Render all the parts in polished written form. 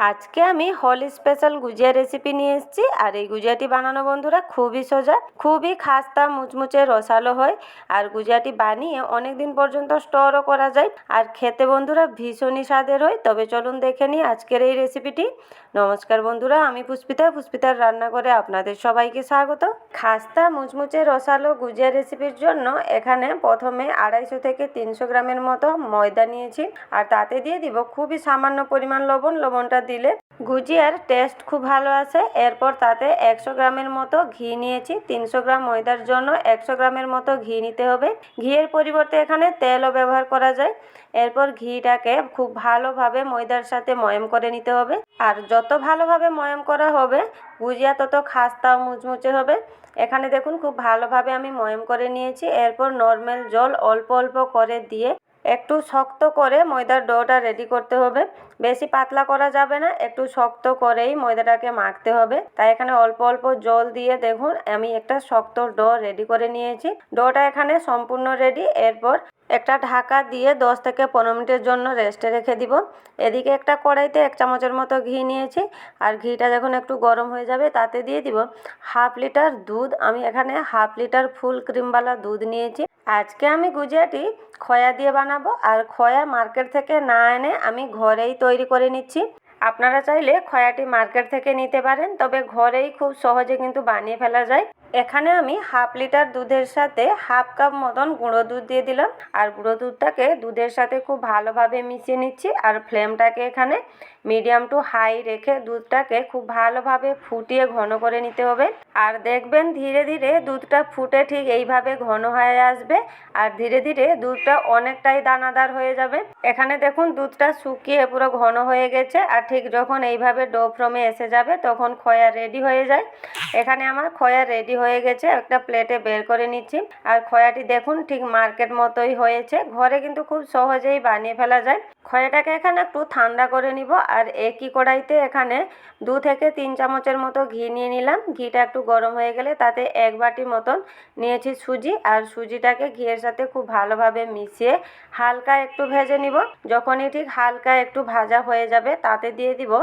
আজকে আমি হোলি স্পেশাল গুজিয়া রেসিপি নিয়ে এসেছি। আর এই গুজিয়াটি বানানো বন্ধুরা খুবই সোজা, খুবই খাস্তা মুচমুচে রসালো হয়। আর গুজিয়াটি বানিয়ে অনেক দিন পর্যন্ত স্টোরও করা যায়। আর খেতে বন্ধুরা ভীষণই স্বাদের হয়। তবে চলুন দেখে নিই আজকের এই রেসিপিটি। নমস্কার বন্ধুরা, আমি পুষ্পিতার রান্নাঘরে আপনাদের সবাইকে স্বাগত। খাস্তা মুচমুচে রসালো গুজিয়া রেসিপির জন্য এখানে প্রথমে 250 থেকে 300 গ্রামের মতো ময়দা নিয়েছি। আর তাতে দিয়ে দিব খুবই সামান্য পরিমাণ লবণ। লবণটা দিলে গুজিয়ার টেস্ট খুব ভালো আসে। এরপর তাতে 100 গ্রামের মতো ঘি নিয়েছি। 300 গ্রাম ময়দার জন্য 100 গ্রামের মতো ঘি নিতে হবে। ঘিয়ের পরিবর্তে এখানে তেলও ব্যবহার করা যায়। এরপর ঘিটাকে খুব ভালোভাবে ময়দার সাথে ময়াম করে নিতে হবে। আর যত ভালোভাবে ময়াম করা হবে গুজিয়া তত খাস্তা মুচমুচে হবে। এখানে দেখুন খুব ভালোভাবে আমি ময়াম করে নিয়েছি। এরপর নর্মাল জল অল্প অল্প করে দিয়ে একটু শক্ত করে ময়দার ডোটা রেডি করতে হবে। বেশি পাতলা করা যাবে না, একটু শক্ত করেই ময়দাটাকে মাখতে হবে। তাই এখানে অল্প অল্প জল দিয়ে দেখুন আমি একটা শক্ত ডো রেডি করে নিয়েছি। ডোটা এখানে সম্পূর্ণ রেডি। এরপর একটা ঢাকা দিয়ে 10 থেকে 15 মিনিটের জন্য রেস্টে রেখে দিব। এদিকে একটা কড়াইতে 1 চামচের মতো ঘি নিয়েছি। আর ঘিটা যখন একটু গরম হয়ে যাবে তাতে দিয়ে দিব 1/2 লিটার দুধ। আমি এখানে 1/2 লিটার ফুল ক্রিমওয়ালা দুধ নিয়েছি। আজকে আমি গুজিয়াটি খোয়া দিয়ে বানাবো। আর খোয়া মার্কেট থেকে না এনে আমি ঘরেই তৈরি করে নিচ্ছি। আপনারা চাইলে খোয়াটি মার্কেট থেকে নিতে পারেন, তবে ঘরেই খুব সহজে কিন্তু বানিয়ে ফেলা যায়। এখানে আমি 1/2 লিটার দুধের সাথে 1/2 কাপ মতন গুঁড়ো দুধ দিয়ে দিলাম। আর গুঁড়ো দুধটাকে দুধের সাথে খুব ভালোভাবে মিশিয়ে নিচ্ছি। আর ফ্লেমটাকে এখানে মিডিয়াম টু হাই রেখে দুধটাকে খুব ভালোভাবে ফুটিয়ে ঘন করে নিতে হবে। আর দেখবেন ধীরে ধীরে দুধটা ফুটে ঠিক এইভাবে ঘন হয়ে আসবে। আর ধীরে ধীরে দুধটা অনেকটাই দানাদার হয়ে যাবে। এখানে দেখুন দুধটা শুকিয়ে পুরো ঘন হয়ে গেছে। আর ঠিক যখন এইভাবে ডো ফর্মে এসে যাবে তখন খোয়া রেডি হয়ে যায়। এখানে আমার খোয়া রেডি হয়ে গেছে, একটা প্লেটে বের করে নিচ্ছি। আর খোয়াটি দেখুন ঠিক মার্কেট মতোই হয়েছে। ঘরে কিন্তু খুব সহজেই বানিয়ে ফেলা যায়। খোয়াটাকে এখানে একটু ঠান্ডা করে নিব। আর একই কড়াইতে এখানে 2 থেকে 3 চামচের মতো ঘি নিয়ে নিলাম। ঘিটা একটু গরম হয়ে গেলে তাতে 1 বাটি মতন নিয়েছি সুজি। আর সুজিটাকে ঘিয়ের সাথে খুব ভালোভাবে মিশিয়ে হালকা একটু ভেজে নিব। যখনই ঠিক হালকা একটু ভাজা হয়ে যাবে তাতে দিয়ে দিব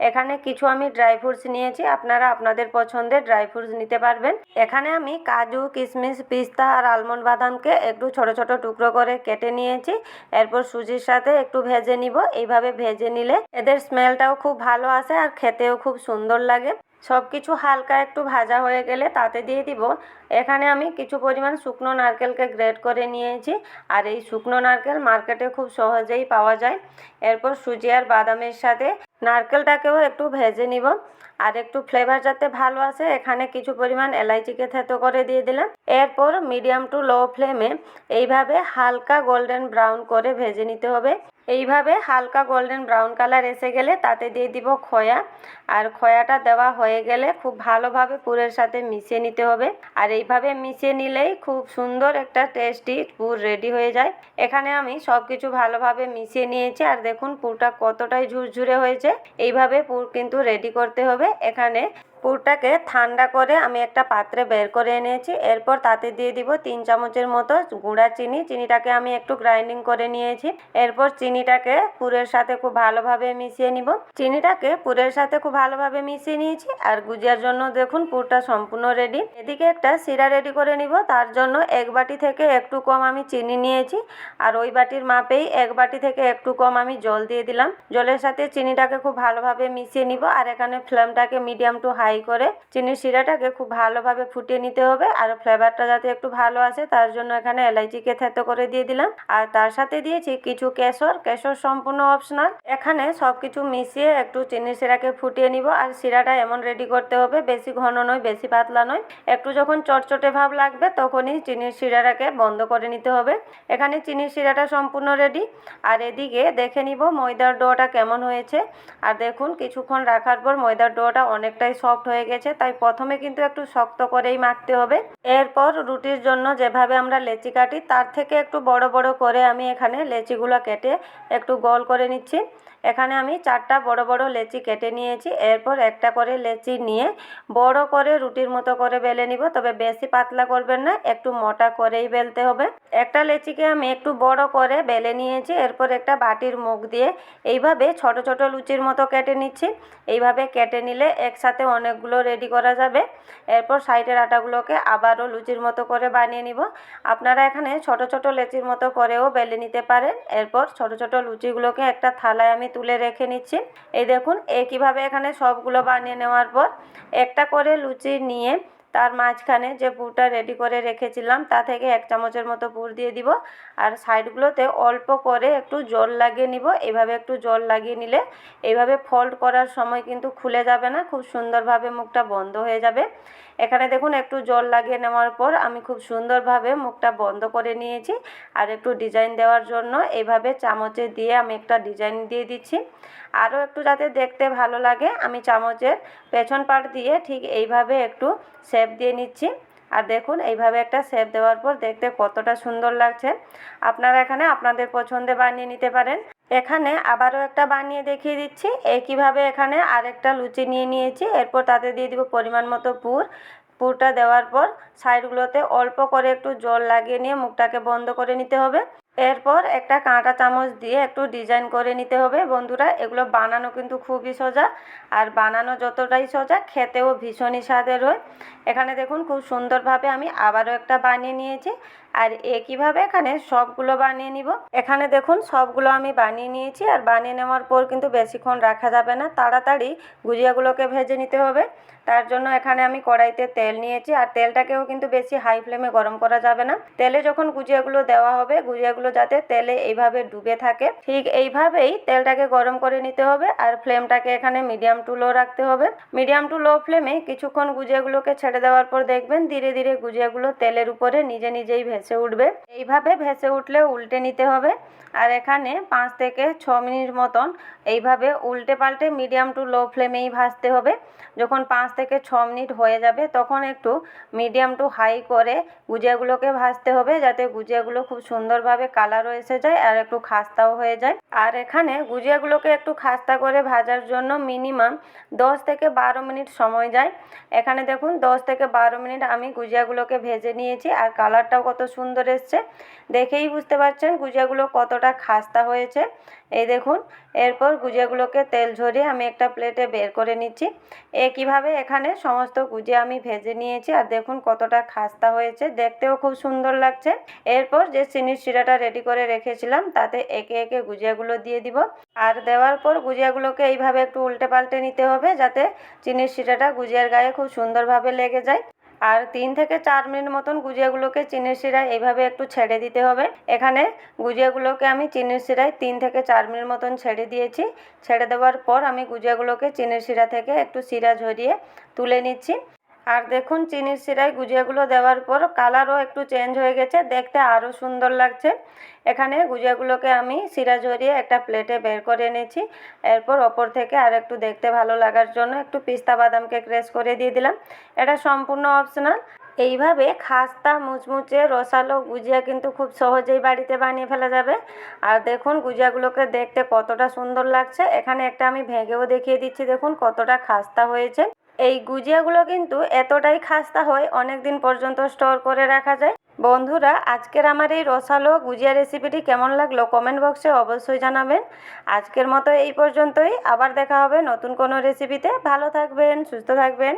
এখানে কিছু আমি ড্রাই ফ্রুটস নিয়েছি। আপনারা আপনাদের পছন্দের ড্রাই ফ্রুটস নিতে পারবেন। এখানে আমি কাজু, কিশমিশ, পিস্তা আর আলমন্ড বাদামকে একটু ছোট ছোট টুকরো করে কেটে নিয়েছি। এরপর সুজির সাথে একটু ভেজে নিব। এইভাবে ভেজে নিলে এদের স্মেলটাও খুব ভালো আসে আর খেতেও খুব সুন্দর লাগে। সব কিছু হালকা একটু ভাজা হয়ে গেলে তাতে দিয়ে দিব এখানে আমি কিছু পরিমাণ শুকনো নারকেলকে গ্রেট করে নিয়েছি। আর এই শুকনো নারকেল মার্কেটে খুব সহজেই পাওয়া যায়। এরপর সুজি আর বাদামের সাথে নারকেলটাকেও একটু ভেজে নিব। আর একটু ফ্লেভার যাতে ভালো আসে এখানে কিছু পরিমাণ এলাইচিকে থেতো করে দিয়ে দিলাম। এরপর মিডিয়াম টু লো ফ্লেমে এইভাবে হালকা গোল্ডেন ব্রাউন করে ভেজে নিতে হবে। এইভাবে হালকা গোল্ডেন ব্রাউন কালার এসে গেলে তাতে দিয়ে দিব খোয়া। আর খোয়াটা দেওয়া হয়ে গেলে খুব ভালোভাবে পুরের সাথে মিশিয়ে নিতে হবে। আর এইভাবে মিশিয়ে নিলেই খুব সুন্দর একটা টেস্টি পুর রেডি হয়ে যায়। এখানে আমি সব কিছু ভালোভাবে মিশিয়ে নিয়েছি। আর দেখুন পুরটা কতটাই ঝুরঝুরে হয়েছে। এইভাবে পুর কিন্তু রেডি করতে হবে। এখানে পুরটাকে ঠান্ডা করে আমি একটা পাত্রে বের করে এনেছি। এরপর তাতে দিয়ে দিব 3 চামচের মতো গুঁড়া চিনি। চিনিটাকে আমি একটু গ্রাইন্ডিং করে নিয়েছি। এরপর চিনিটাকে পুরের সাথে খুব ভালোভাবে মিশিয়ে নিব। চিনিটাকে পুরের সাথে খুব ভালোভাবে মিশিয়ে নিয়েছি। আর গুজিয়ার জন্য দেখুন পুরটা সম্পূর্ণ রেডি। এদিকে একটা শিরা রেডি করে নিব। তার জন্য 1 বাটি থেকে একটু কম আমি চিনি নিয়েছি। আর ওই বাটির মাপেই 1 বাটি থেকে একটু কম আমি জল দিয়ে দিলাম। জলের সাথে চিনিটাকে খুব ভালোভাবে মিশিয়ে নিব। আর এখানে ফ্লেমটাকে মিডিয়াম টু হাই করে চিনির শিরাটাকে খুব ভালোভাবে ফুটিয়ে নিতে হবে। আর ফ্লেভারটা যাতে একটু ভালো আসে তার জন্য এখানে এলাইচিকে থেতো করে দিয়ে দিলাম। আর তার সাথে দিয়েছি কিছু কেশর। কেশর সম্পূর্ণ অপশনাল। এখানে সবকিছু মিশিয়ে একটু চিনির শিরাকে ফুটিয়ে নিব। আর শিরাটা এমন রেডি করতে হবে, বেশি ঘন নয় বেশি পাতলা নয়। একটু যখন চটচটে ভাব লাগবে তখনই চিনির শিরাটাকে বন্ধ করে নিতে হবে। এখানে চিনির শিরাটা সম্পূর্ণ রেডি। আর এদিকে দেখে নিব ময়দার ডোটা কেমন হয়েছে। আর দেখুন কিছুক্ষণ রাখার পর ময়দার ডোটা অনেকটাই সফট হয়ে গেছে। তাই প্রথমে কিন্তু একটু শক্ত করেই মাখতে হবে। এরপর রুটির জন্য যেভাবে আমরা লেচি কাটি তার থেকে একটু বড় বড় করে আমি এখানে লেচিগুলো কেটে একটু গোল করে নিচ্ছি। এখানে আমি 4টা বড় বড় লেচি কেটে নিয়েছি। এরপর একটা করে লেচি নিয়ে বড় করে রুটির মতো করে বেলে নিব, তবে বেশি পাতলা করবেন না, একটু মোটা করেই বেলতে হবে। একটা লেচিকে আমি একটু বড় করে বেলে নিয়েছি। এরপর একটা বাটির মুখ দিয়ে এইভাবে ছোট ছোট লুচির মতো কেটে নিচ্ছি। এইভাবে কেটে নিলে একসাথে অনেকগুলো রেডি করা যাবে। এরপর সাইডের আটাগুলোকে আবারও লুচির মতো করে বানিয়ে নিব। আপনারা এখানে ছোট ছোট লেচির মতো করেও বেলে নিতে পারেন। এরপর ছোট ছোট লুচিগুলোকে একটা থালায় আমি তুলে রেখে নিচ্ছি। এই দেখুন একইভাবে এখানে সবগুলো বানিয়ে নেওয়ার পর একটা করে লুচি নিয়ে তার মাঝখানে যে পুরটা রেডি করে রেখেছিলাম তা থেকে 1 চামচের মতো পুর দিয়ে দিব। আর সাইডগুলোতে অল্প করে একটু জল লাগিয়ে নিব। এইভাবে একটু জল লাগিয়ে নিলে এইভাবে ফোল্ড করার সময় কিন্তু খুলে যাবে না, খুব সুন্দরভাবে মুখটা বন্ধ হয়ে যাবে। এখানে দেখুন একটু জল লাগিয়ে নেওয়ার পর আমি খুব সুন্দরভাবে মুখটা বন্ধ করে নিয়েছি। আর একটু ডিজাইন দেওয়ার জন্য এইভাবে চামচে দিয়ে আমি একটা ডিজাইন দিয়ে দিচ্ছি। আরও একটু যাতে দেখতে ভালো লাগে আমি চামচের পেছন পাট দিয়ে ঠিক এইভাবে একটু শেপ দিয়ে নিচ্ছি। আর দেখুন এইভাবে একটা শেপ দেওয়ার পর দেখতে কতটা সুন্দর লাগছে। আপনারা এখানে আপনাদের পছন্দে বানিয়ে নিতে পারেন। এখানে আবারও একটা বানিয়ে দেখিয়ে দিচ্ছি। একইভাবে এখানে আরেকটা লুচি নিয়ে নিয়েছি। এরপর তাতে দিয়ে দিব পরিমাণ মতো পুর। পুরটা দেওয়ার পর সাইডগুলোতে অল্প করে একটু জল লাগিয়ে নিয়ে মুখটাকে বন্ধ করে নিতে হবে। এরপর একটা কাঁটা চামচ দিয়ে একটু ডিজাইন করে নিতে হবে। বন্ধুরা এগুলো বানানো কিন্তু খুবই সোজা, আর বানানো যতটাই সোজা খেতেও ভীষণই স্বাদের হয়। এখানে দেখুন খুব সুন্দরভাবে আমি আবারও একটা বানিয়ে নিয়েছি। আর একইভাবে এখানে সবগুলো বানিয়ে নিব। এখানে দেখুন সবগুলো আমি বানিয়ে নিয়েছি। আর বানিয়ে নেওয়ার পর কিন্তু বেশিক্ষণ রাখা যাবে না, তাড়াতাড়ি গুজিয়াগুলোকে ভেজে নিতে হবে। তার জন্য এখানে আমি কড়াইতে তেল নিয়েছি। আর তেলটাকেও কিন্তু বেশি হাই ফ্লেমে গরম করা যাবে না। তেলে যখন গুজিয়াগুলো দেওয়া হবে গুজিয়াগুলো যাতে তেলে এইভাবে ডুবে থাকে, ঠিক এইভাবেই তেলটাকে গরম করে নিতে হবে। আর ফ্লেমটাকে এখানে মিডিয়াম টু লো রাখতে হবে। মিডিয়াম টু লো ফ্লেমে কিছুক্ষণ গুজিয়াগুলোকে ছেড়ে দেওয়ার পর দেখবেন ধীরে ধীরে গুজিয়াগুলো তেলের উপরে নিজে নিজেই ভেসে উঠবে। এইভাবে ভেসে উঠলে উল্টে নিতে হবে। আর এখানে 5 থেকে 6 মিনিট মতন এইভাবে উল্টে পাল্টে মিডিয়াম টু লো ফ্লেমেই ভাজতে হবে। যখন 5 থেকে 6 মিনিট হয়ে যাবে তখন একটু মিডিয়াম টু হাই করে গুজিয়াগুলোকে ভাজতে হবে, যাতে গুজিয়াগুলো খুব সুন্দরভাবে কালারও এসে যায় আর একটু খাস্তাও হয়ে যায়। আর এখানে গুজিয়াগুলোকে একটু খাস্তা করে ভাজার জন্য মিনিমাম 10 থেকে 12 মিনিট সময় যায়। এখানে দেখুন 10 থেকে 12 মিনিট আমি গুজিয়াগুলোকে ভেজে নিয়েছি। আর কালারটাও কত সুন্দর এসছে, দেখেই বুঝতে পারছেন গুজিয়াগুলো কতটা খাস্তা হয়েছে। এই দেখুন এরপর গুজিয়াগুলোকে তেল ঝরিয়ে আমি একটা প্লেটে বের করে নিচ্ছি। একইভাবে এখানে সমস্ত গুজিয়া আমি ভেজে নিয়েছি। আর দেখুন কতটা খাস্তা হয়েছে, দেখতেও খুব সুন্দর লাগছে। এরপর যে চিনির শিরাটা রেডি করে রেখেছিলাম তাতে একে একে গুজিয়াগুলো দিয়ে দিব। আর দেওয়ার পর গুজিয়াগুলোকে এইভাবে একটু উল্টে পাল্টে নিতে হবে, যাতে চিনির শিরাটা গুজিয়ার গায়ে খুব সুন্দরভাবে লেগে যায়। আর 3 থেকে 4 মিনিট মতন গুজিয়াগুলোকে চিনির শিরায় এইভাবে একটু ছেড়ে দিতে হবে। এখানে গুজিয়াগুলোকে আমি চিনির শিরায় 3 থেকে 4 মিনিট মতন ছেড়ে দিয়েছি। ছেড়ে দেওয়ার পর আমি গুজিয়াগুলোকে চিনির শিরা থেকে একটু শিরা ঝরিয়ে তুলে নিচ্ছি। আর দেখুন চিনির শিরায় গুজিয়াগুলো দেওয়ার পর কালারও একটু চেঞ্জ হয়ে গেছে, দেখতে আরও সুন্দর লাগছে। এখানে গুজিয়াগুলোকে আমি শিরা ঝরিয়ে একটা প্লেটে বের করে এনেছি। এরপর ওপর থেকে আর একটু দেখতে ভালো লাগার জন্য একটু পিস্তা বাদামকে ক্রাশ করে দিয়ে দিলাম। এটা সম্পূর্ণ অপশনাল। এইভাবে খাস্তা মুচমুচে রসালো গুজিয়া কিন্তু খুব সহজেই বাড়িতে বানিয়ে ফেলা যাবে। আর দেখুন গুজিয়াগুলোকে দেখতে কতটা সুন্দর লাগছে। এখানে একটা আমি ভেঙেও দেখিয়ে দিচ্ছি, দেখুন কতটা খাস্তা হয়েছে। এই গুজিয়াগুলো কিন্তু এতটাই খাস্তা হয় অনেক দিন পর্যন্ত স্টোর করে রাখা যায়। বন্ধুরা আজকের আমার এই রসালো গুজিয়া রেসিপিটি কেমন লাগলো কমেন্ট বক্সে অবশ্যই জানাবেন। আজকের মতো এই পর্যন্তই, আবার দেখা হবে নতুন কোনো রেসিপিতে। ভালো থাকবেন, সুস্থ থাকবেন।